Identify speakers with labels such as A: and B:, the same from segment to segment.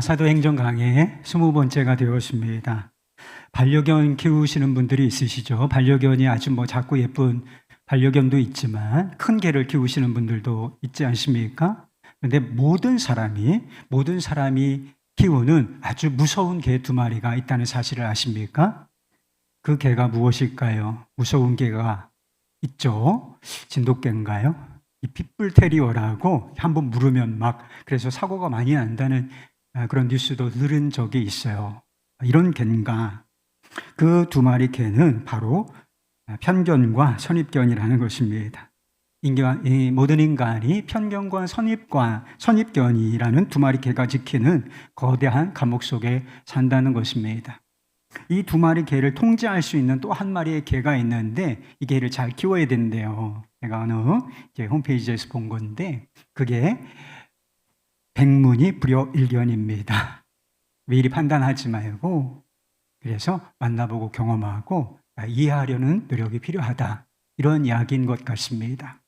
A: 사도행전 강의 20번째가 되었습니다. 반려견 키우시는 분들이 있으시죠? 반려견이 아주 작고 예쁜 반려견도 있지만 큰 개를 키우시는 분들도 있지 않습니까? 그런데 모든 사람이 키우는 아주 무서운 개 두 마리가 있다는 사실을 아십니까? 그 개가 무엇일까요? 무서운 개가 있죠. 진돗개인가요? 이 핏불 테리어라고 한번 물으면 그래서 사고가 많이 난다는 그런 뉴스도 들은 적이 있어요. 이런 개인가? 그 두 마리 개는 바로 편견과 선입견이라는 것입니다. 모든 인간이 편견과 선입견이라는 두 마리 개가 지키는 거대한 감옥 속에 산다는 것입니다. 이 두 마리 개를 통제할 수 있는 또 한 마리의 개가 있는데 이 개를 잘 키워야 된대요. 제가 어느 홈페이지에서 본 건데 그게 백문이 불여일견입니다. 미리 판단하지 말고 그래서 만나보고 경험하고 이해하려는 노력이 필요하다. 이런 이야기인 것 같습니다.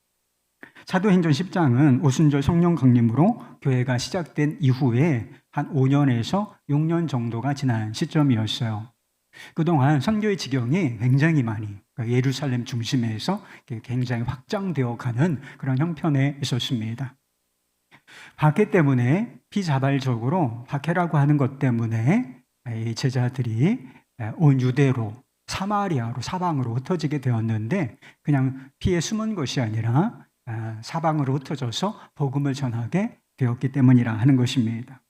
A: 사도행전 10장은 오순절 성령 강림으로 교회가 시작된 이후에 한 5년에서 6년 정도가 지난 시점이었어요. 그동안 선교의 지경이 굉장히 많이 예루살렘 중심에서 굉장히 확장되어 가는 그런 형편에 있었습니다. 박해 때문에 비자발적으로 박해라고 하는 것 때문에 제자들이 온 유대로 사마리아로 사방으로 흩어지게 되었는데 그냥 피해 숨은 것이 아니라 사방으로 흩어져서 복음을 전하게 되었기 때문이라 하는 것입니다.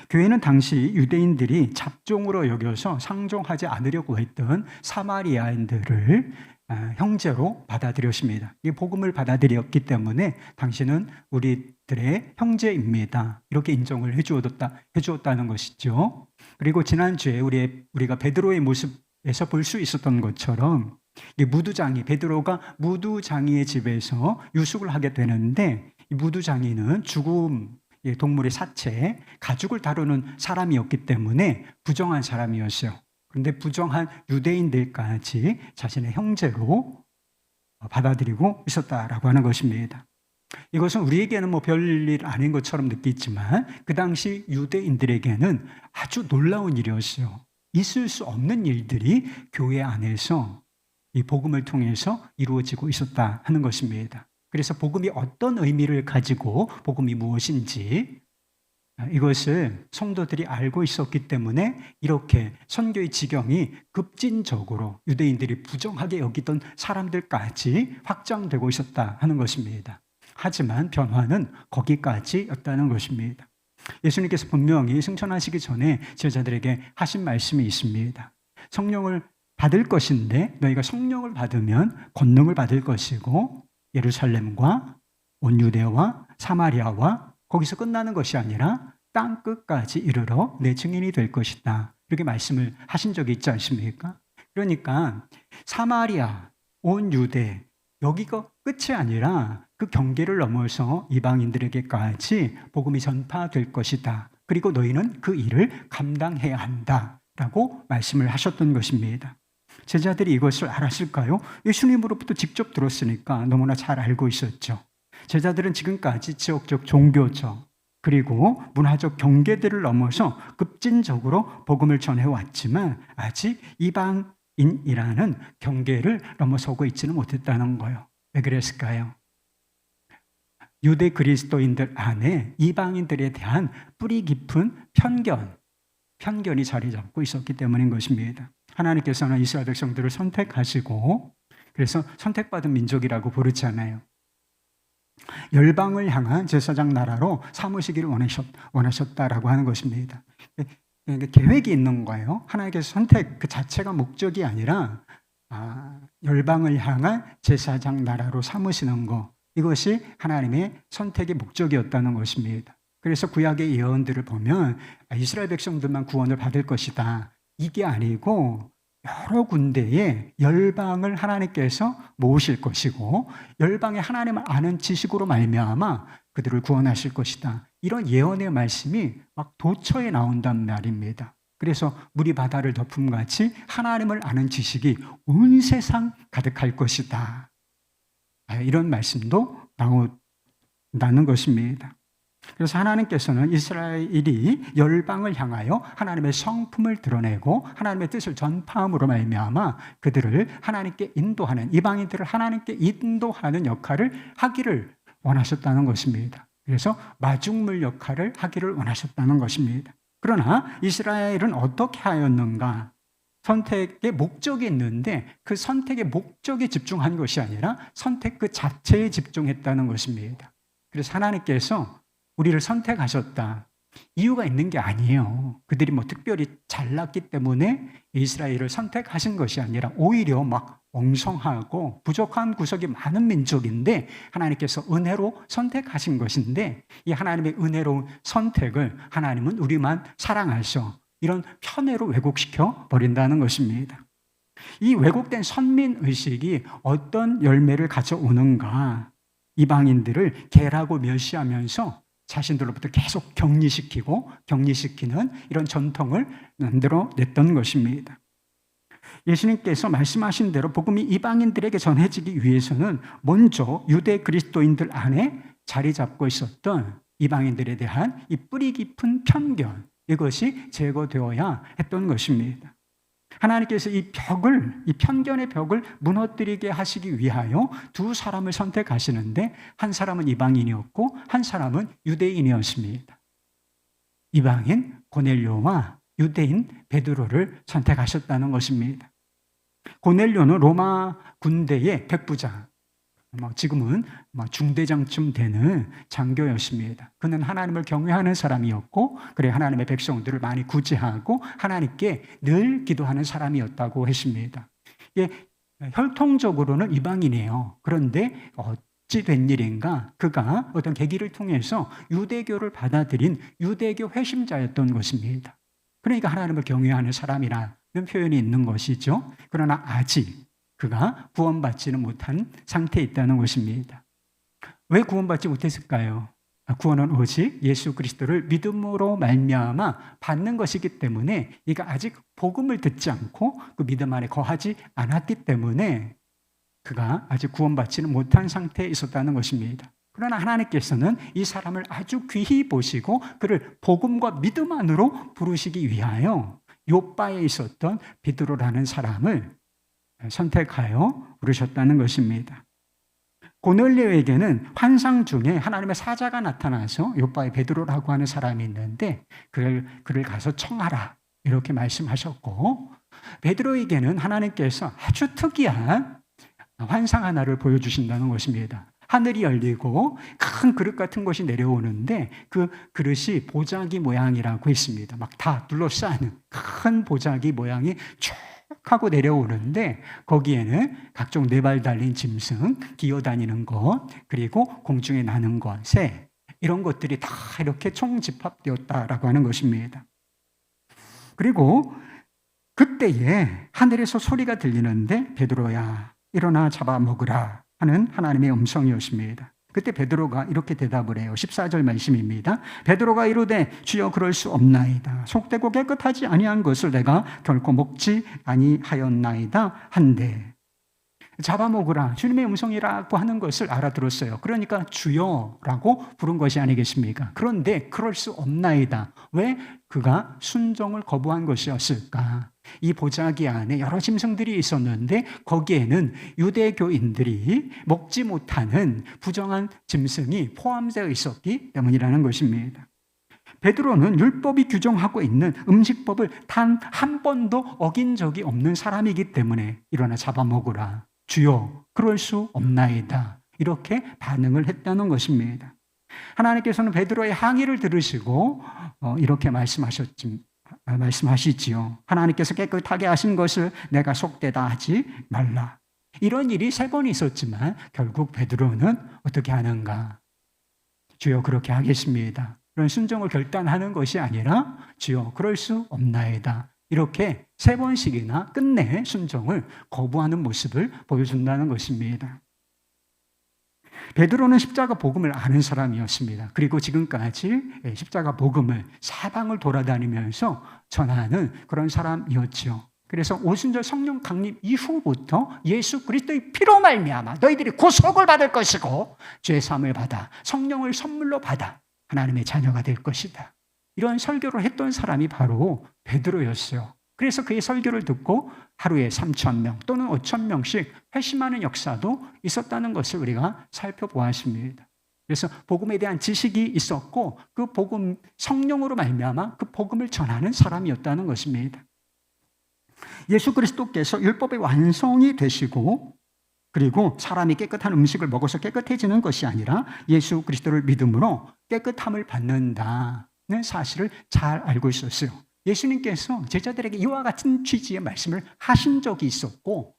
A: 교회는 당시 유대인들이 잡종으로 여겨서 상종하지 않으려고 했던 사마리아인들을 형제로 받아들였습니다. 이 복음을 받아들였기 때문에 당신은 우리들의 형제입니다. 이렇게 인정을 해주었다는 것이죠. 그리고 지난주에 우리가 베드로의 모습에서 볼 수 있었던 것처럼 베드로가 무두장이의 집에서 유숙을 하게 되는데 이 무두장이는 죽음 동물의 사체, 가죽을 다루는 사람이었기 때문에 부정한 사람이었어요. 그런데 부정한 유대인들까지 자신의 형제로 받아들이고 있었다라고 하는 것입니다. 이것은 우리에게는 별일 아닌 것처럼 느끼지만 그 당시 유대인들에게는 아주 놀라운 일이었어요. 있을 수 없는 일들이 교회 안에서 이 복음을 통해서 이루어지고 있었다 하는 것입니다. 그래서 복음이 어떤 의미를 가지고 복음이 무엇인지 이것을 성도들이 알고 있었기 때문에 이렇게 선교의 지경이 급진적으로 유대인들이 부정하게 여기던 사람들까지 확장되고 있었다 하는 것입니다. 하지만 변화는 거기까지였다는 것입니다. 예수님께서 분명히 승천하시기 전에 제자들에게 하신 말씀이 있습니다. 성령을 받을 것인데 너희가 성령을 받으면 권능을 받을 것이고 예루살렘과 온 유대와 사마리아와 거기서 끝나는 것이 아니라 땅 끝까지 이르러 내 증인이 될 것이다. 이렇게 말씀을 하신 적이 있지 않습니까? 그러니까 사마리아, 온 유대 여기가 끝이 아니라 그 경계를 넘어서 이방인들에게까지 복음이 전파될 것이다. 그리고 너희는 그 일을 감당해야 한다라고 말씀을 하셨던 것입니다. 제자들이 이것을 알았을까요? 예수님으로부터 직접 들었으니까 너무나 잘 알고 있었죠. 제자들은 지금까지 지역적, 종교적, 그리고 문화적 경계들을 넘어서 급진적으로 복음을 전해왔지만 아직 이방인이라는 경계를 넘어서고 있지는 못했다는 거예요. 왜 그랬을까요? 유대 그리스도인들 안에 이방인들에 대한 뿌리 깊은 편견이 자리 잡고 있었기 때문인 것입니다. 하나님께서는 이스라엘 백성들을 선택하시고 그래서 선택받은 민족이라고 부르잖아요. 열방을 향한 제사장 나라로 삼으시기를 원하셨다라고 하는 것입니다. 계획이 있는 거예요. 하나님께서 선택 그 자체가 목적이 아니라 열방을 향한 제사장 나라로 삼으시는 것, 이것이 하나님의 선택의 목적이었다는 것입니다. 그래서 구약의 예언들을 보면 이스라엘 백성들만 구원을 받을 것이다. 이게 아니고 여러 군데에 열방을 하나님께서 모으실 것이고 열방의 하나님을 아는 지식으로 말미암아 그들을 구원하실 것이다. 이런 예언의 말씀이 도처에 나온단 말입니다. 그래서 물이 바다를 덮음같이 하나님을 아는 지식이 온 세상 가득할 것이다. 이런 말씀도 나온다는 것입니다. 그래서 하나님께서는 이스라엘이 열방을 향하여 하나님의 성품을 드러내고 하나님의 뜻을 전파함으로 말미암아 그들을 하나님께 인도하는, 이방인들을 하나님께 인도하는 역할을 하기를 원하셨다는 것입니다. 그래서 마중물 역할을 하기를 원하셨다는 것입니다. 그러나 이스라엘은 어떻게 하였는가? 선택의 목적이 있는데 그 선택의 목적에 집중한 것이 아니라 선택 그 자체에 집중했다는 것입니다. 그래서 하나님께서 우리를 선택하셨다. 이유가 있는 게 아니에요. 그들이 뭐 특별히 잘났기 때문에 이스라엘을 선택하신 것이 아니라 오히려 막 엉성하고 부족한 구석이 많은 민족인데 하나님께서 은혜로 선택하신 것인데 이 하나님의 은혜로운 선택을 하나님은 우리만 사랑하셔 이런 편애로 왜곡시켜 버린다는 것입니다. 이 왜곡된 선민의식이 어떤 열매를 가져오는가? 이방인들을 개라고 멸시하면서 자신들로부터 계속 격리시키는 이런 전통을 만들어냈던 것입니다. 예수님께서 말씀하신 대로 복음이 이방인들에게 전해지기 위해서는 먼저 유대 그리스도인들 안에 자리 잡고 있었던 이방인들에 대한 이 뿌리 깊은 편견, 이것이 제거되어야 했던 것입니다. 하나님께서 이 편견의 벽을 무너뜨리게 하시기 위하여 두 사람을 선택하시는데 한 사람은 이방인이었고 한 사람은 유대인이었습니다. 이방인 고넬료와 유대인 베드로를 선택하셨다는 것입니다. 고넬료는 로마 군대의 백부장, 지금은 중대장쯤 되는 장교였습니다. 그는 하나님을 경외하는 사람이었고 그래 하나님의 백성들을 많이 구제하고 하나님께 늘 기도하는 사람이었다고 했습니다. 혈통적으로는 이방인이에요. 그런데 어찌 된 일인가? 그가 어떤 계기를 통해서 유대교를 받아들인 유대교 회심자였던 것입니다. 그러니까 하나님을 경외하는 사람이라는 표현이 있는 것이죠. 그러나 아직 그가 구원받지는 못한 상태에 있다는 것입니다. 왜 구원받지 못했을까요? 구원은 오직 예수 그리스도를 믿음으로 말미암아 받는 것이기 때문에 이가 아직 복음을 듣지 않고 그 믿음 안에 거하지 않았기 때문에 그가 아직 구원받지는 못한 상태에 있었다는 것입니다. 그러나 하나님께서는 이 사람을 아주 귀히 보시고 그를 복음과 믿음 안으로 부르시기 위하여 요바에 있었던 베드로라는 사람을 선택하여 부르셨다는 것입니다. 고넬료에게는 환상 중에 하나님의 사자가 나타나서 요바의 베드로라고 하는 사람이 있는데 그를 가서 청하라 이렇게 말씀하셨고 베드로에게는 하나님께서 아주 특이한 환상 하나를 보여주신다는 것입니다. 하늘이 열리고 큰 그릇 같은 것이 내려오는데 그 그릇이 보자기 모양이라고 했습니다. 막 다 둘러싸는 큰 보자기 모양이 쭉 하고 내려오는데 거기에는 각종 네 발 달린 짐승, 기어다니는 것, 그리고 공중에 나는 것, 새 이런 것들이 다 이렇게 총집합되었다라고 하는 것입니다. 그리고 그때에 하늘에서 소리가 들리는데 베드로야 일어나 잡아먹으라 하는 하나님의 음성이었습니다. 그때 베드로가 이렇게 대답을 해요. 14절 말씀입니다. 베드로가 이르되 주여 그럴 수 없나이다. 속되고 깨끗하지 아니한 것을 내가 결코 먹지 아니하였나이다 한데 잡아먹으라 주님의 음성이라고 하는 것을 알아들었어요. 그러니까 주여라고 부른 것이 아니겠습니까? 그런데 그럴 수 없나이다. 왜 그가 순종을 거부한 것이었을까? 이 보자기 안에 여러 짐승들이 있었는데 거기에는 유대교인들이 먹지 못하는 부정한 짐승이 포함되어 있었기 때문이라는 것입니다. 베드로는 율법이 규정하고 있는 음식법을 단 한 번도 어긴 적이 없는 사람이기 때문에 일어나 잡아먹으라. 주여 그럴 수 없나이다. 이렇게 반응을 했다는 것입니다. 하나님께서는 베드로의 항의를 들으시고 이렇게 말씀하시지요. 하나님께서 깨끗하게 하신 것을 내가 속되다 하지 말라. 이런 일이 3번 있었지만 결국 베드로는 어떻게 하는가? 주여 그렇게 하겠습니다. 그런 순종을 결단하는 것이 아니라 주여 그럴 수 없나이다. 이렇게 3번씩이나 끝내 순종을 거부하는 모습을 보여준다는 것입니다. 베드로는 십자가 복음을 아는 사람이었습니다. 그리고 지금까지 십자가 복음을 사방을 돌아다니면서 전하는 그런 사람이었죠. 그래서 오순절 성령 강림 이후부터 예수 그리스도의 피로 말미암아 너희들이 구속을 받을 것이고 죄 사함을 받아 성령을 선물로 받아 하나님의 자녀가 될 것이다. 이런 설교를 했던 사람이 바로 베드로였어요. 그래서 그의 설교를 듣고 하루에 3,000명 또는 5,000명씩 회심하는 역사도 있었다는 것을 우리가 살펴보았습니다. 그래서 복음에 대한 지식이 있었고 그 복음, 성령으로 말미암아 그 복음을 전하는 사람이었다는 것입니다. 예수 그리스도께서 율법의 완성이 되시고 그리고 사람이 깨끗한 음식을 먹어서 깨끗해지는 것이 아니라 예수 그리스도를 믿음으로 깨끗함을 받는다는 사실을 잘 알고 있었어요. 예수님께서 제자들에게 이와 같은 취지의 말씀을 하신 적이 있었고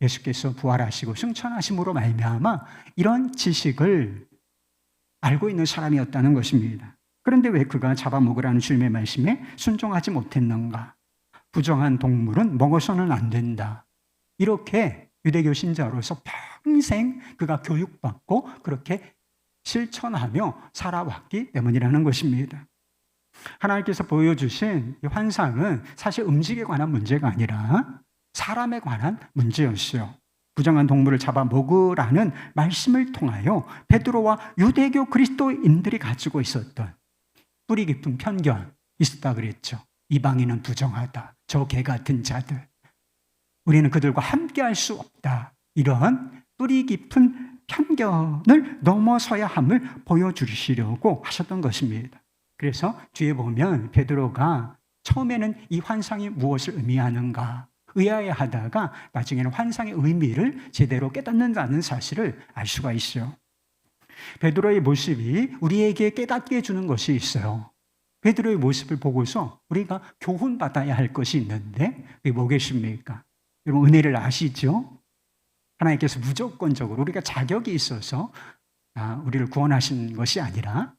A: 예수께서 부활하시고 승천하심으로 말미암아 이런 지식을 알고 있는 사람이었다는 것입니다. 그런데 왜 그가 잡아먹으라는 주님의 말씀에 순종하지 못했는가? 부정한 동물은 먹어서는 안 된다. 이렇게 유대교 신자로서 평생 그가 교육받고 그렇게 실천하며 살아왔기 때문이라는 것입니다. 하나님께서 보여주신 이 환상은 사실 음식에 관한 문제가 아니라 사람에 관한 문제였어요. 부정한 동물을 잡아먹으라는 말씀을 통하여 베드로와 유대교 그리스도인들이 가지고 있었던 뿌리 깊은 편견 있었다 그랬죠. 이방인은 부정하다. 저 개 같은 자들. 우리는 그들과 함께할 수 없다. 이런 뿌리 깊은 편견을 넘어서야 함을 보여주시려고 하셨던 것입니다. 그래서 뒤에 보면 베드로가 처음에는 이 환상이 무엇을 의미하는가 의아해하다가 나중에는 환상의 의미를 제대로 깨닫는다는 사실을 알 수가 있어요. 베드로의 모습이 우리에게 깨닫게 해주는 것이 있어요. 베드로의 모습을 보고서 우리가 교훈받아야 할 것이 있는데 그게 뭐겠습니까? 여러분 은혜를 아시죠? 하나님께서 무조건적으로 우리가 자격이 있어서 우리를 구원하신 것이 아니라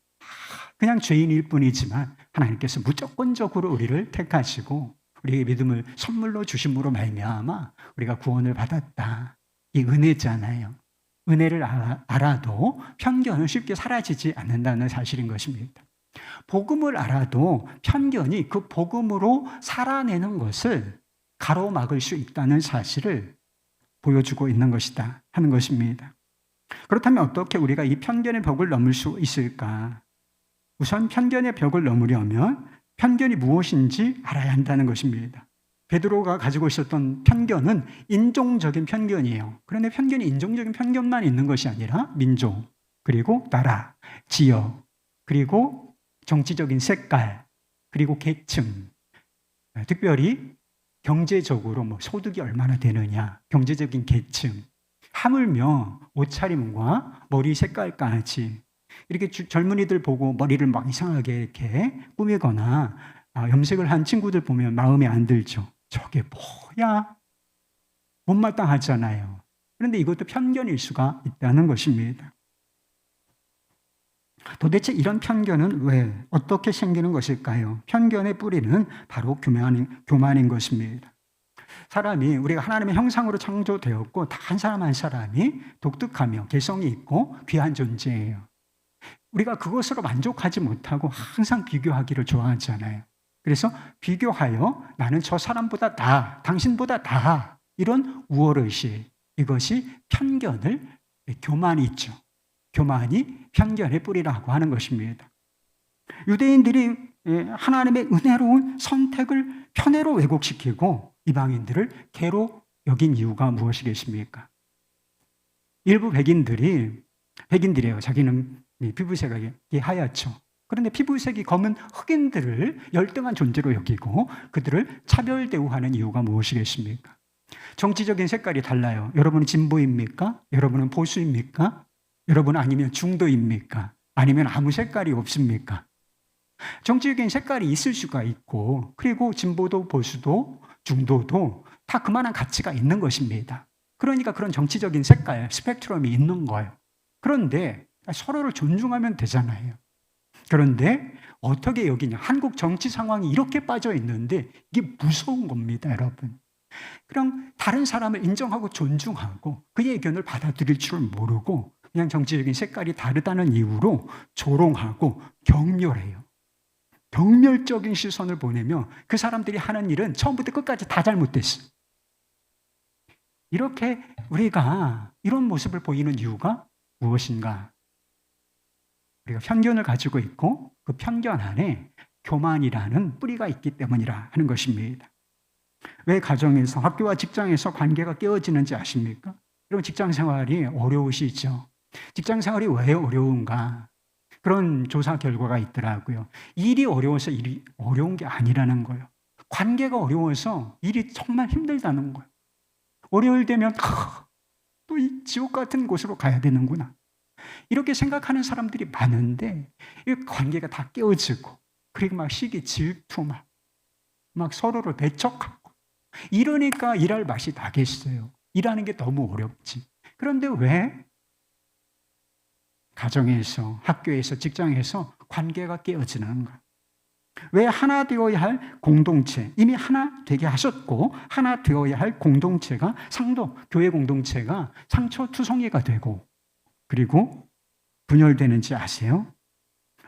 A: 그냥 죄인일 뿐이지만 하나님께서 무조건적으로 우리를 택하시고 우리에게 믿음을 선물로 주심으로 말미암아 우리가 구원을 받았다. 이 은혜잖아요. 은혜를 알아도 편견은 쉽게 사라지지 않는다는 사실인 것입니다. 복음을 알아도 편견이 그 복음으로 살아내는 것을 가로막을 수 있다는 사실을 보여주고 있는 것이다 하는 것입니다. 그렇다면 어떻게 우리가 이 편견의 벽을 넘을 수 있을까? 우선 편견의 벽을 넘으려면 편견이 무엇인지 알아야 한다는 것입니다. 베드로가 가지고 있었던 편견은 인종적인 편견이에요. 그런데 편견이 인종적인 편견만 있는 것이 아니라 민족, 그리고 나라, 지역, 그리고 정치적인 색깔, 그리고 계층, 특별히 경제적으로 소득이 얼마나 되느냐, 경제적인 계층, 하물며 옷차림과 머리 색깔까지 이렇게 젊은이들 보고 머리를 막 이상하게 이렇게 꾸미거나 염색을 한 친구들 보면 마음에 안 들죠. 저게 뭐야? 못마땅하잖아요. 그런데 이것도 편견일 수가 있다는 것입니다. 도대체 이런 편견은 왜 어떻게 생기는 것일까요? 편견의 뿌리는 바로 교만인 것입니다. 사람이 우리가 하나님의 형상으로 창조되었고 다 한 사람 한 사람이 독특하며 개성이 있고 귀한 존재예요. 우리가 그것으로 만족하지 못하고 항상 비교하기를 좋아하잖아요. 그래서 비교하여 나는 저 사람보다 나, 당신보다 나 이런 우월의식, 이것이 편견을 교만이 있죠. 교만이 편견의 뿌리라고 하는 것입니다. 유대인들이 하나님의 은혜로운 선택을 편애로 왜곡시키고 이방인들을 개로 여긴 이유가 무엇이겠습니까? 일부 백인들이에요. 자기는 피부색이 하얗죠. 그런데 피부색이 검은 흑인들을 열등한 존재로 여기고 그들을 차별 대우하는 이유가 무엇이겠습니까? 정치적인 색깔이 달라요. 여러분은 진보입니까? 여러분은 보수입니까? 여러분 아니면 중도입니까? 아니면 아무 색깔이 없습니까? 정치적인 색깔이 있을 수가 있고 그리고 진보도 보수도 중도도 다 그만한 가치가 있는 것입니다. 그러니까 그런 정치적인 색깔, 스펙트럼이 있는 거예요. 그런데 서로를 존중하면 되잖아요. 그런데 어떻게 여기냐? 한국 정치 상황이 이렇게 빠져 있는데 이게 무서운 겁니다, 여러분. 그냥 다른 사람을 인정하고 존중하고 그의 의견을 받아들일 줄 모르고 그냥 정치적인 색깔이 다르다는 이유로 조롱하고 경멸해요. 경멸적인 시선을 보내며 그 사람들이 하는 일은 처음부터 끝까지 다 잘못됐어요. 이렇게 우리가 이런 모습을 보이는 이유가 무엇인가? 우리가 편견을 가지고 있고 그 편견 안에 교만이라는 뿌리가 있기 때문이라 하는 것입니다. 왜 가정에서, 학교와 직장에서 관계가 깨어지는지 아십니까? 여러분, 직장 생활이 어려우시죠? 직장 생활이 왜 어려운가? 그런 조사 결과가 있더라고요. 일이 어려워서 일이 어려운 게 아니라는 거예요. 관계가 어려워서 일이 정말 힘들다는 거예요. 월요일 되면 또 이 지옥 같은 곳으로 가야 되는구나. 이렇게 생각하는 사람들이 많은데 이 관계가 다 깨어지고 그리고 막 시기 질투 막 서로를 배척하고 이러니까 일할 맛이 나겠어요. 일하는 게 너무 어렵지. 그런데 왜 가정에서, 학교에서, 직장에서 관계가 깨어지는가? 왜 하나 되어야 할 공동체, 이미 하나 되게 하셨고 하나 되어야 할 공동체가, 상도 교회 공동체가 상처투성이가 되고 그리고 분열되는지 아세요?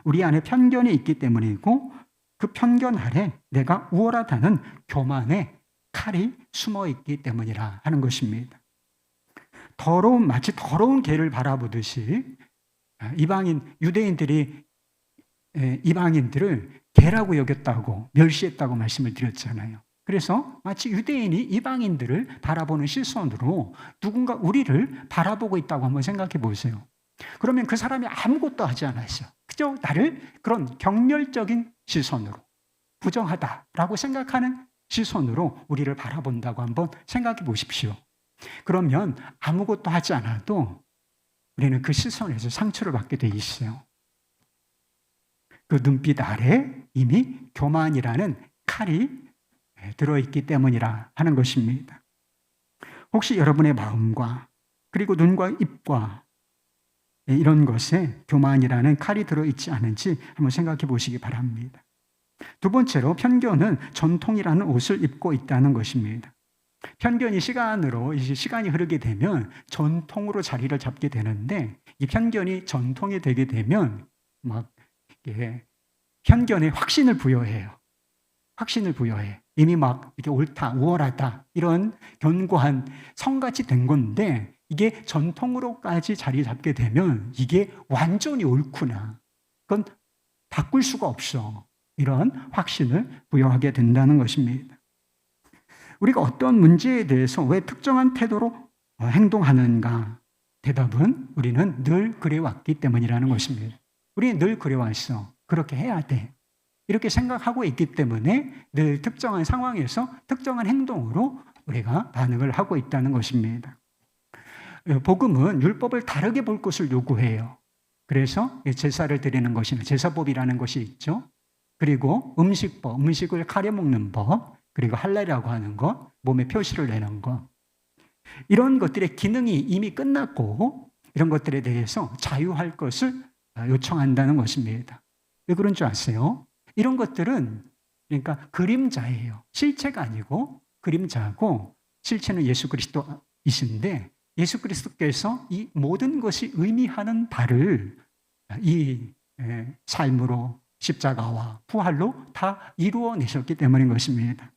A: 우리 안에 편견이 있기 때문이고 그 편견 아래 내가 우월하다는 교만의 칼이 숨어 있기 때문이라 하는 것입니다. 마치 더러운 개를 바라보듯이 유대인들이 이방인들을 개라고 여겼다고, 멸시했다고 말씀을 드렸잖아요. 그래서 마치 유대인이 이방인들을 바라보는 시선으로 누군가 우리를 바라보고 있다고 한번 생각해 보세요. 그러면 그 사람이 아무것도 하지 않았어요. 그저 나를 그런 경멸적인 시선으로, 부정하다라고 생각하는 시선으로 우리를 바라본다고 한번 생각해 보십시오. 그러면 아무것도 하지 않아도 우리는 그 시선에서 상처를 받게 돼 있어요. 그 눈빛 아래 이미 교만이라는 칼이 들어있기 때문이라 하는 것입니다. 혹시 여러분의 마음과 그리고 눈과 입과 이런 것에 교만이라는 칼이 들어있지 않은지 한번 생각해 보시기 바랍니다. 두 번째로, 편견은 전통이라는 옷을 입고 있다는 것입니다. 편견이 시간이 흐르게 되면 전통으로 자리를 잡게 되는데, 이 편견이 전통이 되게 되면 편견에 확신을 부여해요. 이미 이게 옳다, 우월하다, 이런 견고한 성같이 된 건데, 이게 전통으로까지 자리 잡게 되면 이게 완전히 옳구나, 그건 바꿀 수가 없어, 이런 확신을 부여하게 된다는 것입니다. 우리가 어떤 문제에 대해서 왜 특정한 태도로 행동하는가? 대답은 우리는 늘 그래왔기 때문이라는 것입니다. 우리는 늘 그래왔어. 그렇게 해야 돼. 이렇게 생각하고 있기 때문에 늘 특정한 상황에서 특정한 행동으로 우리가 반응을 하고 있다는 것입니다. 복음은 율법을 다르게 볼 것을 요구해요. 그래서 제사를 드리는 것이나 제사법이라는 것이 있죠. 그리고 음식법, 음식을 가려 먹는 법, 그리고 할례라고 하는 것, 몸에 표시를 내는 것, 이런 것들의 기능이 이미 끝났고 이런 것들에 대해서 자유할 것을 요청한다는 것입니다. 왜 그런 줄 아세요? 이런 것들은 그러니까 그림자예요. 실체가 아니고 그림자고, 실체는 예수 그리스도이신데 예수 그리스도께서 이 모든 것이 의미하는 바를 이 삶으로, 십자가와 부활로 다 이루어내셨기 때문인 것입니다.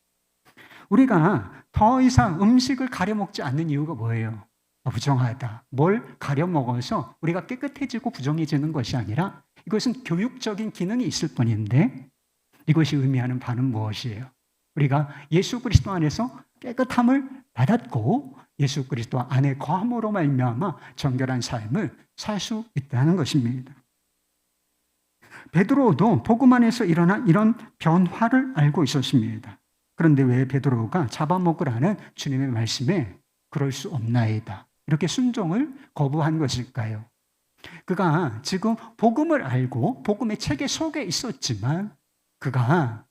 A: 우리가 더 이상 음식을 가려 먹지 않는 이유가 뭐예요? 부정하다. 뭘 가려 먹어서 우리가 깨끗해지고 부정해지는 것이 아니라 이것은 교육적인 기능이 있을 뿐인데, 이것이 의미하는 바는 무엇이에요? 우리가 예수 그리스도 안에서 깨끗함을 받았고 예수 그리스도 안에 거함으로 말미암아 정결한 삶을 살 수 있다는 것입니다. 베드로도 복음 안에서 일어난 이런 변화를 알고 있었습니다. 그런데 왜 베드로가 잡아먹으라는 주님의 말씀에 그럴 수 없나이다, 이렇게 순종을 거부한 것일까요? 그가 지금 복음을 알고 복음의 체계 속에 있었지만 그가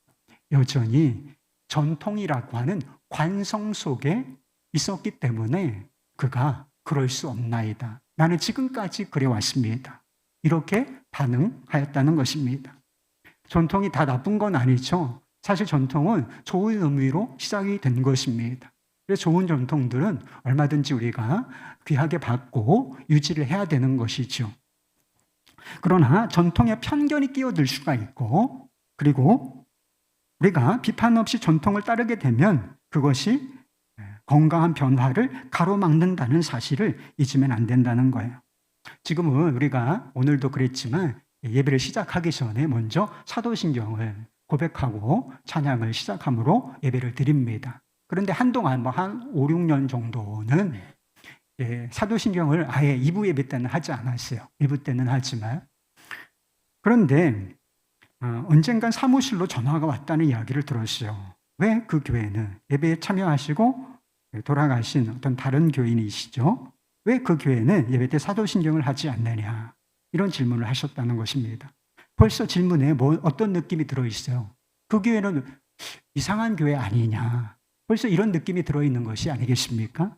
A: 여전히 전통이라고 하는 관성 속에 있었기 때문에 그가 그럴 수 없나이다, 나는 지금까지 그래왔습니다, 이렇게 반응하였다는 것입니다. 전통이 다 나쁜 건 아니죠. 사실 전통은 좋은 의미로 시작이 된 것입니다. 그래서 좋은 전통들은 얼마든지 우리가 귀하게 받고 유지를 해야 되는 것이죠. 그러나 전통에 편견이 끼어들 수가 있고, 그리고 우리가 비판 없이 전통을 따르게 되면 그것이 건강한 변화를 가로막는다는 사실을 잊으면 안 된다는 거예요. 지금은 우리가 오늘도 그랬지만 예배를 시작하기 전에 먼저 사도신경을 고백하고 찬양을 시작함으로 예배를 드립니다. 그런데 한동안 한 5, 6년 정도는 사도신경을 아예 2부 예배 때는 하지 않았어요. 1부 때는 하지만. 그런데 언젠간 사무실로 전화가 왔다는 이야기를 들었어요. 왜 그 교회는 예배에 참여하시고 돌아가신 어떤 다른 교인이시죠? 왜 그 교회는 예배 때 사도신경을 하지 않느냐? 이런 질문을 하셨다는 것입니다. 벌써 질문에 어떤 느낌이 들어있어요? 그 교회는 이상한 교회 아니냐? 벌써 이런 느낌이 들어있는 것이 아니겠습니까?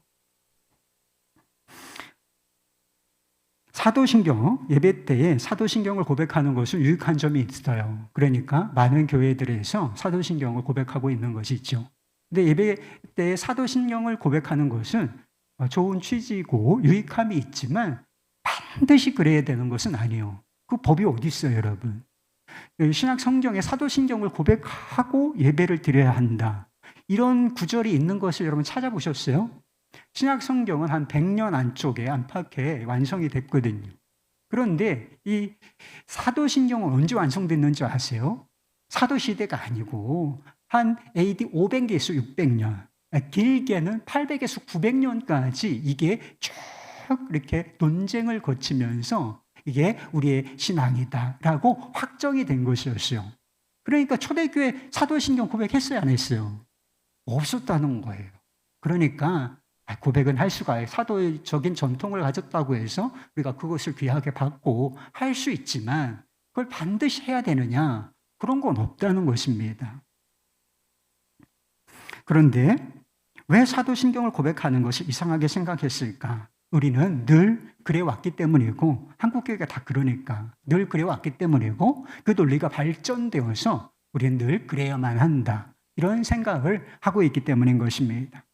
A: 사도신경, 예배 때에 사도신경을 고백하는 것은 유익한 점이 있어요. 그러니까 많은 교회들에서 사도신경을 고백하고 있는 것이 있죠. 근데 예배 때에 사도신경을 고백하는 것은 좋은 취지고 유익함이 있지만 반드시 그래야 되는 것은 아니에요. 그 법이 어디 있어요, 여러분? 신약 성경에 사도신경을 고백하고 예배를 드려야 한다. 이런 구절이 있는 것을 여러분 찾아보셨어요? 신약 성경은 한 100년 안쪽에 안팎에 완성이 됐거든요. 그런데 이 사도신경은 언제 완성됐는지 아세요? 사도시대가 아니고 한 AD 500에서 600년, 길게는 800에서 900년까지 이게 쭉 이렇게 논쟁을 거치면서 이게 우리의 신앙이다라고 확정이 된 것이었어요. 그러니까 초대교회 사도신경 고백했어요, 안 했어요? 없었다는 거예요. 그러니까 고백은 할 수가, 사도적인 전통을 가졌다고 해서 우리가 그것을 귀하게 받고 할 수 있지만 그걸 반드시 해야 되느냐? 그런 건 없다는 것입니다. 그런데 왜 사도신경을 고백하는 것을 이상하게 생각했을까? 우리는 늘 그래왔기 때문이고 한국교회가 다 그러니까 늘 그래왔기 때문이고 그 논리가 발전되어서 우리는 늘 그래야만 한다. 이런 생각을 하고 있기 때문인 것입니다.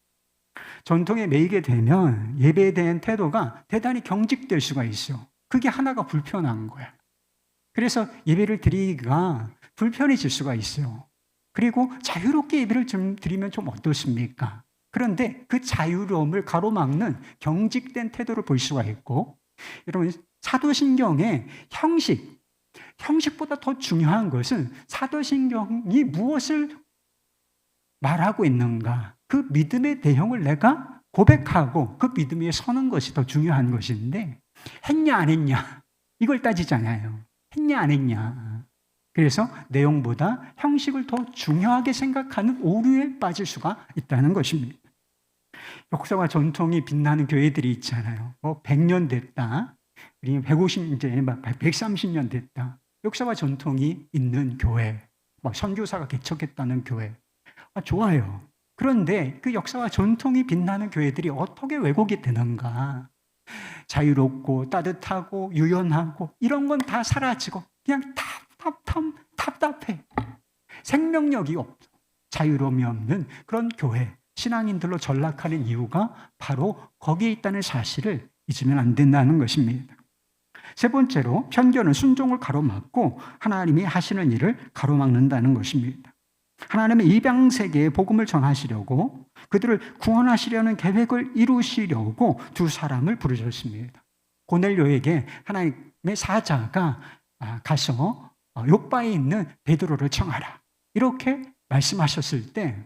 A: 전통에 매이게 되면 예배에 대한 태도가 대단히 경직될 수가 있어. 그게 하나가 불편한 거야. 그래서 예배를 드리기가 불편해질 수가 있어요. 그리고 자유롭게 예배를 좀 드리면 좀 어떻습니까? 그런데 그 자유로움을 가로막는 경직된 태도를 볼 수가 있고, 여러분 사도신경의 형식보다 더 중요한 것은 사도신경이 무엇을 말하고 있는가, 그 믿음의 내용을 내가 고백하고 그 믿음 위에 서는 것이 더 중요한 것인데 했냐 안 했냐 이걸 따지잖아요. 했냐 안 했냐. 그래서 내용보다 형식을 더 중요하게 생각하는 오류에 빠질 수가 있다는 것입니다. 역사와 전통이 빛나는 교회들이 있잖아요. 100년 됐다. 150년, 130년 됐다. 역사와 전통이 있는 교회. 선교사가 개척했다는 교회. 좋아요. 그런데 그 역사와 전통이 빛나는 교회들이 어떻게 왜곡이 되는가? 자유롭고 따뜻하고 유연하고 이런 건 다 사라지고 그냥 답답해. 생명력이 없어. 자유로움이 없는 그런 교회, 신앙인들로 전락하는 이유가 바로 거기에 있다는 사실을 잊으면 안 된다는 것입니다. 세 번째로 편견은 순종을 가로막고 하나님이 하시는 일을 가로막는다는 것입니다. 하나님은 이방 세계에 복음을 전하시려고 그들을 구원하시려는 계획을 이루시려고 두 사람을 부르셨습니다. 고넬료에게 하나님의 사자가 가서 요바에 있는 베드로를 청하라 이렇게 말씀하셨을 때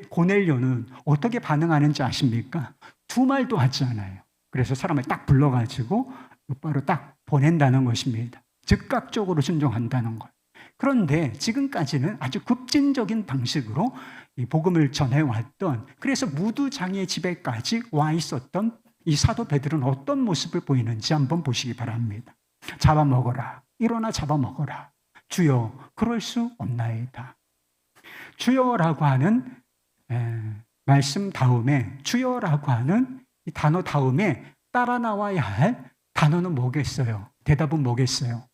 A: 고넬료는 어떻게 반응하는지 아십니까? 두 말도 하지 않아요. 그래서 사람을 딱 불러가지고 요바로 딱 보낸다는 것입니다. 즉각적으로 순종한다는 것. 그런데 지금까지는 아주 급진적인 방식으로 이 복음을 전해왔던, 그래서 무두장의 집에까지 와 있었던 이 사도 베드로는 어떤 모습을 보이는지 한번 보시기 바랍니다. 잡아먹어라. 일어나 잡아먹어라. 주여 그럴 수 없나이다. 주여라고 하는 말씀 다음에, 주여라고 하는 이 단어 다음에 따라 나와야 할 단어는 뭐겠어요? 대답은 뭐겠어요?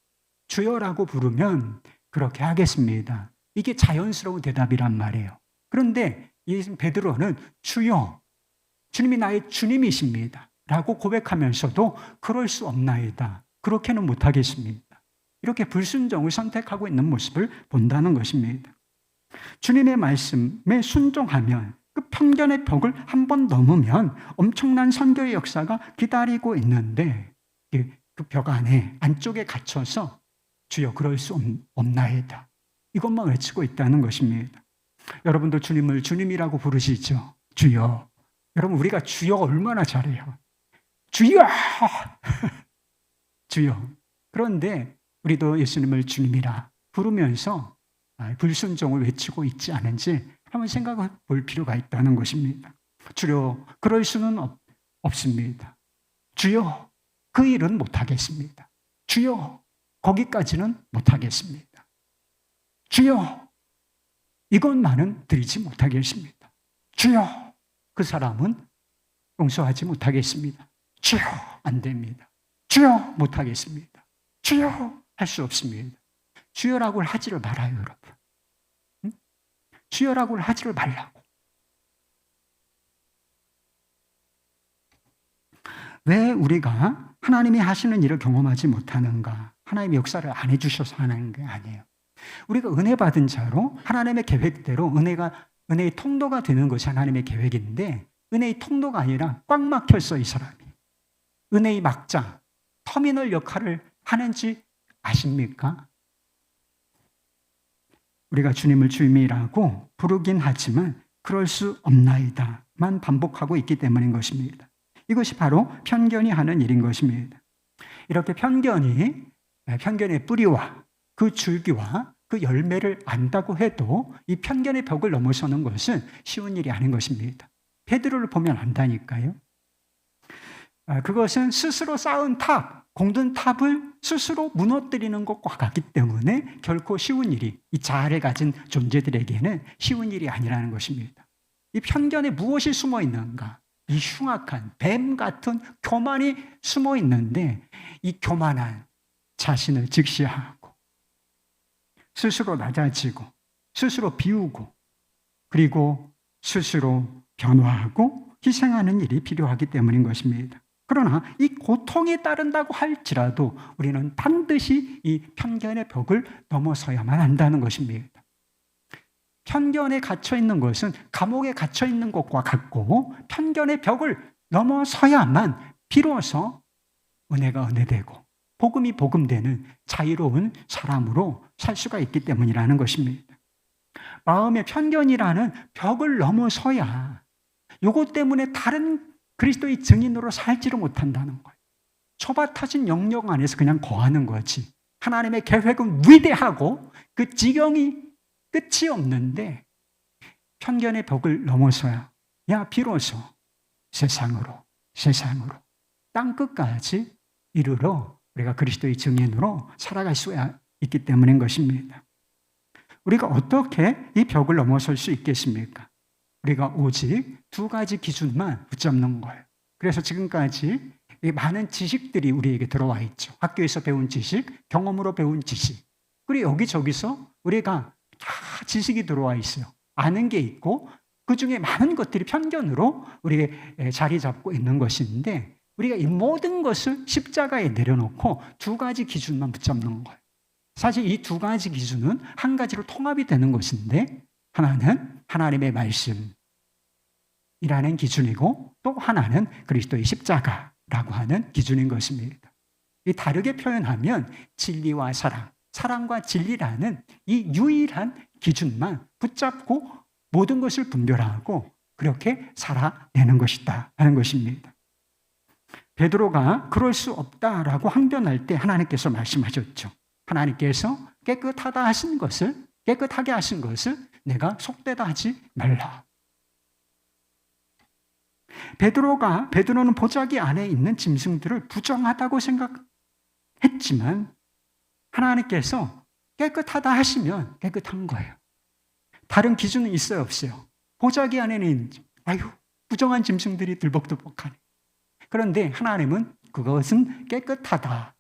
A: 주여라고 부르면 그렇게 하겠습니다. 이게 자연스러운 대답이란 말이에요. 그런데 이 베드로는 주여, 주님이 나의 주님이십니다 라고 고백하면서도 그럴 수 없나이다. 그렇게는 못하겠습니다. 이렇게 불순종을 선택하고 있는 모습을 본다는 것입니다. 주님의 말씀에 순종하면 그 편견의 벽을 한번 넘으면 엄청난 선교의 역사가 기다리고 있는데 그 벽 안에 안쪽에 갇혀서 주여 그럴 수 없나이다. 이것만 외치고 있다는 것입니다. 여러분도 주님을 주님이라고 부르시죠? 주여. 여러분 우리가 주여 얼마나 잘해요. 주여! 주여. 그런데 우리도 예수님을 주님이라 부르면서 불순종을 외치고 있지 않은지 한번 생각해 볼 필요가 있다는 것입니다. 주여 그럴 수는 없습니다. 주여 그 일은 못하겠습니다. 주여 거기까지는 못하겠습니다. 주여 이것만은 드리지 못하겠습니다. 주여 그 사람은 용서하지 못하겠습니다. 주여 안 됩니다. 주여 못하겠습니다. 주여 할 수 없습니다. 주여라고 하지를 말아요, 여러분. 응? 주여라고 하지를 말라고. 왜 우리가 하나님이 하시는 일을 경험하지 못하는가? 하나님의 역사를 안 해주셔서 하는 게 아니에요. 우리가 은혜 받은 자로 하나님의 계획대로 은혜의 통로가 되는 것이 하나님의 계획인데 은혜의 통로가 아니라 꽉 막혔어, 이 사람이. 은혜의 막장, 터미널 역할을 하는지 아십니까? 우리가 주님을 주님이라고 부르긴 하지만 그럴 수 없나이다만 반복하고 있기 때문인 것입니다. 이것이 바로 편견이 하는 일인 것입니다. 이렇게 편견의 뿌리와 그 줄기와 그 열매를 안다고 해도 이 편견의 벽을 넘어서는 것은 쉬운 일이 아닌 것입니다. 베드로를 보면 안다니까요. 그것은 스스로 쌓은 탑, 공든 탑을 스스로 무너뜨리는 것과 같기 때문에 결코 쉬운 일이, 이 자아를 가진 존재들에게는 쉬운 일이 아니라는 것입니다. 이 편견에 무엇이 숨어 있는가? 이 흉악한 뱀 같은 교만이 숨어 있는데 이 교만한 자신을 직시하고 스스로 낮아지고 스스로 비우고 그리고 스스로 변화하고 희생하는 일이 필요하기 때문인 것입니다. 그러나 이 고통이 따른다고 할지라도 우리는 반드시 이 편견의 벽을 넘어서야만 한다는 것입니다. 편견에 갇혀 있는 것은 감옥에 갇혀 있는 것과 같고 편견의 벽을 넘어서야만 비로소 은혜가 은혜되고 복음이 복음되는 자유로운 사람으로 살 수가 있기 때문이라는 것입니다. 마음의 편견이라는 벽을 넘어서야 이것 때문에 다른 그리스도의 증인으로 살지를 못한다는 거예요. 초밭하신 영역 안에서 그냥 거하는 거지. 하나님의 계획은 위대하고 그 지경이 끝이 없는데 편견의 벽을 넘어서야 비로소 세상으로 땅끝까지 이르러 우리가 그리스도의 증인으로 살아갈 수 있기 때문인 것입니다. 우리가 어떻게 이 벽을 넘어설 수 있겠습니까? 우리가 오직 두 가지 기준만 붙잡는 거예요. 그래서 지금까지 많은 지식들이 우리에게 들어와 있죠. 학교에서 배운 지식, 경험으로 배운 지식. 그리고 여기저기서 우리가 다 지식이 들어와 있어요. 아는 게 있고 그 중에 많은 것들이 편견으로 우리에게 자리 잡고 있는 것인데 우리가 이 모든 것을 십자가에 내려놓고 두 가지 기준만 붙잡는 거예요. 사실 이 두 가지 기준은 한 가지로 통합이 되는 것인데 하나는 하나님의 말씀이라는 기준이고 또 하나는 그리스도의 십자가라고 하는 기준인 것입니다. 이 다르게 표현하면 진리와 사랑과 진리라는 이 유일한 기준만 붙잡고 모든 것을 분별하고 그렇게 살아내는 것이다 하는 것입니다. 베드로가 그럴 수 없다라고 항변할 때 하나님께서 말씀하셨죠. 하나님께서 깨끗하게 하신 것을 내가 속되다 하지 말라. 베드로는 보자기 안에 있는 짐승들을 부정하다고 생각했지만 하나님께서 깨끗하다 하시면 깨끗한 거예요. 다른 기준은 있어요, 없어요? 보자기 안에는 부정한 짐승들이 들벅들벅하네. 그런데 하나님은 그것은 깨끗하다.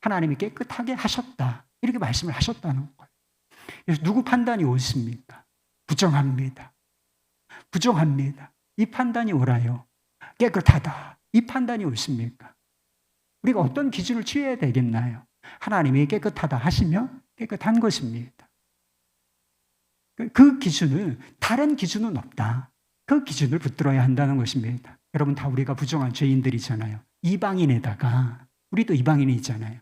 A: 하나님이 깨끗하게 하셨다. 이렇게 말씀을 하셨다는 거예요. 그래서 누구 판단이 옳습니까? 부정합니다. 이 판단이 옳아요. 깨끗하다. 이 판단이 옳습니까? 우리가 어떤 기준을 취해야 되겠나요? 하나님이 깨끗하다 하시면 깨끗한 것입니다. 그 기준은 다른 기준은 없다. 그 기준을 붙들어야 한다는 것입니다. 여러분 다 우리가 부정한 죄인들이잖아요. 이방인에다가 우리도 이방인이잖아요.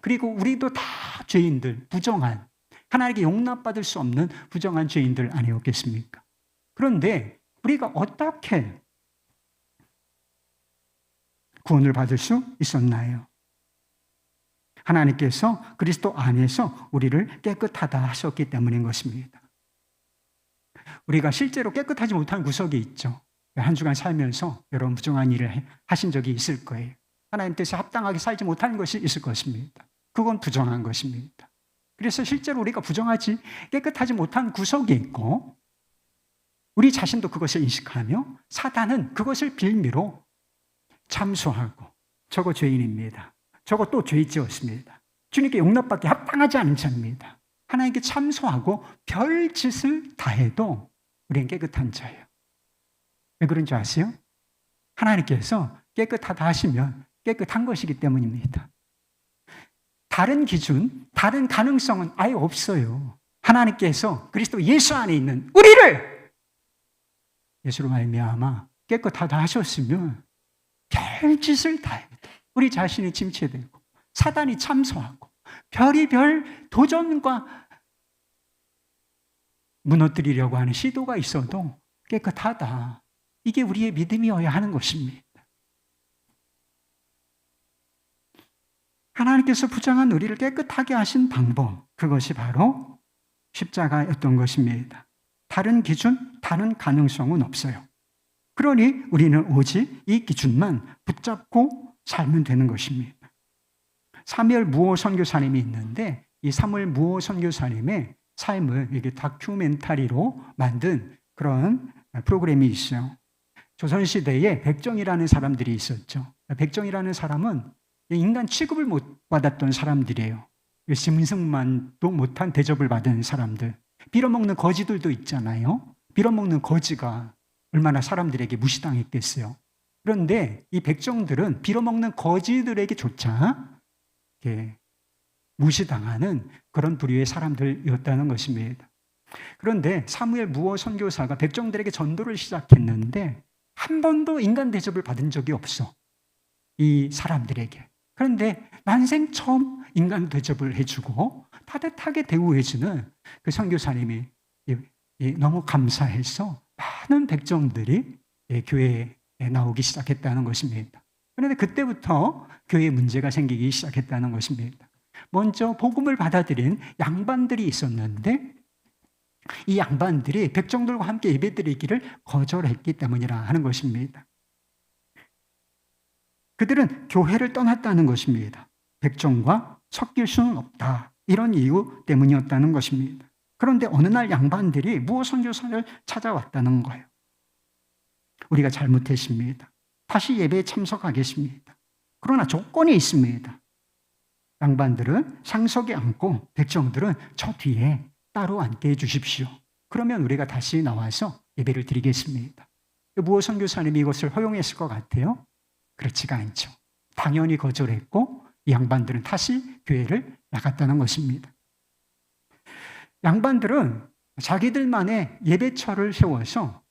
A: 그리고 우리도 다 다 죄인들, 부정한, 하나님께 용납받을 수 없는 부정한 죄인들 아니었겠습니까? 그런데 우리가 어떻게 구원을 받을 수 있었나요? 하나님께서 그리스도 안에서 우리를 깨끗하다 하셨기 때문인 것입니다. 우리가 실제로 깨끗하지 못한 구석이 있죠. 한 주간 살면서 여러분 부정한 일을 하신 적이 있을 거예요. 하나님 뜻에 합당하게 살지 못하는 것이 있을 것입니다. 그건 부정한 것입니다. 그래서 실제로 우리가 부정하지, 깨끗하지 못한 구석이 있고 우리 자신도 그것을 인식하며 사단은 그것을 빌미로 참소하고 저거 죄인입니다. 저거 또 죄 지었습니다. 주님께 용납받기 합당하지 않은 자입니다. 하나님께 참소하고 별짓을 다해도 우리는 깨끗한 자예요. 왜 그런지 아세요? 하나님께서 깨끗하다 하시면 깨끗한 것이기 때문입니다. 다른 기준, 다른 가능성은 아예 없어요. 하나님께서 그리스도 예수 안에 있는 우리를 예수로 말미암아 깨끗하다 하셨으면 별짓을 다해도 우리 자신이 침체되고 사단이 참소하고 별의별 도전과 무너뜨리려고 하는 시도가 있어도 깨끗하다. 이게 우리의 믿음이어야 하는 것입니다. 하나님께서 부정한 우리를 깨끗하게 하신 방법, 그것이 바로 십자가였던 것입니다. 다른 기준, 다른 가능성은 없어요. 그러니 우리는 오직 이 기준만 붙잡고 살면 되는 것입니다. 사무엘 무호 선교사님이 있는데 이 사무엘 무호 선교사님의 삶을 이렇게 다큐멘터리로 만든 그런 프로그램이 있어요. 조선시대에 백정이라는 사람들이 있었죠. 백정이라는 사람은 인간 취급을 못 받았던 사람들이에요. 짐승만도 못한 대접을 받은 사람들. 빌어먹는 거지들도 있잖아요. 빌어먹는 거지가 얼마나 사람들에게 무시당했겠어요. 그런데 이 백정들은 빌어먹는 거지들에게조차 무시당하는 그런 부류의 사람들이었다는 것입니다. 그런데 사무엘 무호 선교사가 백정들에게 전도를 시작했는데 한 번도 인간 대접을 받은 적이 없어. 이 사람들에게. 그런데 난생 처음 인간 대접을 해주고 따뜻하게 대우해주는 그 선교사님이 너무 감사해서 많은 백정들이 교회에 나오기 시작했다는 것입니다. 그런데 그때부터 교회에 문제가 생기기 시작했다는 것입니다. 먼저 복음을 받아들인 양반들이 있었는데 이 양반들이 백정들과 함께 예배드리기를 거절했기 때문이라 하는 것입니다. 그들은 교회를 떠났다는 것입니다. 백정과 섞일 수는 없다. 이런 이유 때문이었다는 것입니다. 그런데 어느 날 양반들이 무호 선교사를 찾아왔다는 거예요. 우리가 잘못했습니다. 다시 예배에 참석하겠습니다. 그러나 조건이 있습니다. 양반들은 상석에 앉고 백정들은 저 뒤에 따로 앉게 해주십시오. 그러면 우리가 다시 나와서 예배를 드리겠습니다. 무호 선교사님이 이것을 허용했을 것 같아요? 그렇지가 않죠. 당연히 거절했고 이 양반들은 다시 교회를 나갔다는 것입니다. 양반들은 자기들만의 예배처를 세워서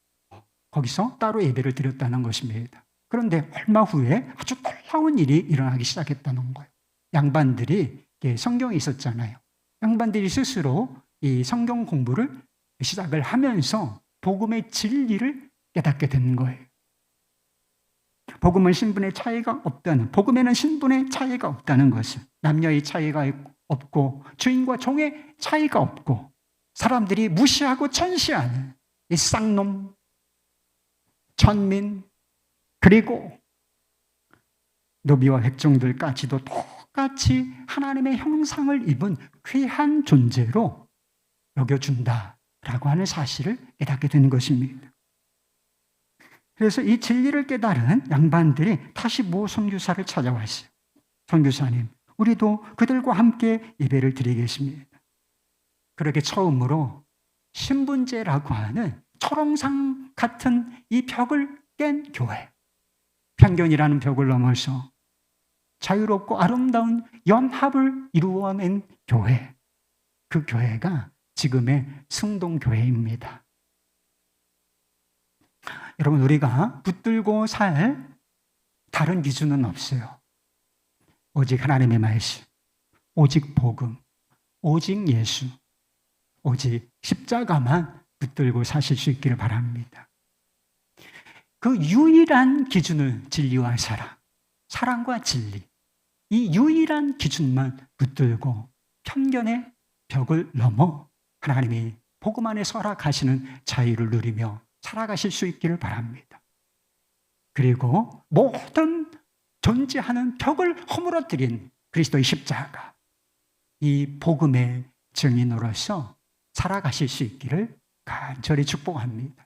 A: 거기서 따로 예배를 드렸다는 것입니다. 그런데 얼마 후에 아주 놀라운 일이 일어나기 시작했다는 거예요. 양반들이 성경이 있었잖아요. 양반들이 스스로 이 성경 공부를 시작을 하면서 복음의 진리를 깨닫게 된 거예요. 복음은 신분의 차이가 없다는, 복음에는 신분의 차이가 없다는 것을, 남녀의 차이가 없고 주인과 종의 차이가 없고 사람들이 무시하고 천시하는 이 쌍놈, 천민, 그리고 노비와 백정들까지도 똑같이 하나님의 형상을 입은 귀한 존재로 여겨준다라고 하는 사실을 깨닫게 되는 것입니다. 그래서 이 진리를 깨달은 양반들이 다시 무호 선교사를 찾아왔어요. 선교사님, 우리도 그들과 함께 예배를 드리겠습니다. 그렇게 처음으로 신분제라고 하는 초롱상 같은 이 벽을 깬 교회, 편견이라는 벽을 넘어서 자유롭고 아름다운 연합을 이루어낸 교회, 그 교회가 지금의 승동교회입니다. 여러분, 우리가 붙들고 살 다른 기준은 없어요. 오직 하나님의 말씀, 오직 복음, 오직 예수, 오직 십자가만 붙들고 사실 수 있기를 바랍니다. 그 유일한 기준은 진리와 사랑, 사랑과 진리, 이 유일한 기준만 붙들고 편견의 벽을 넘어 하나님이 복음 안에서 허락하시는 자유를 누리며 살아가실 수 있기를 바랍니다. 그리고 모든 존재하는 벽을 허물어뜨린 그리스도의 십자가, 이 복음의 증인으로서 살아가실 수 있기를 간절히 축복합니다.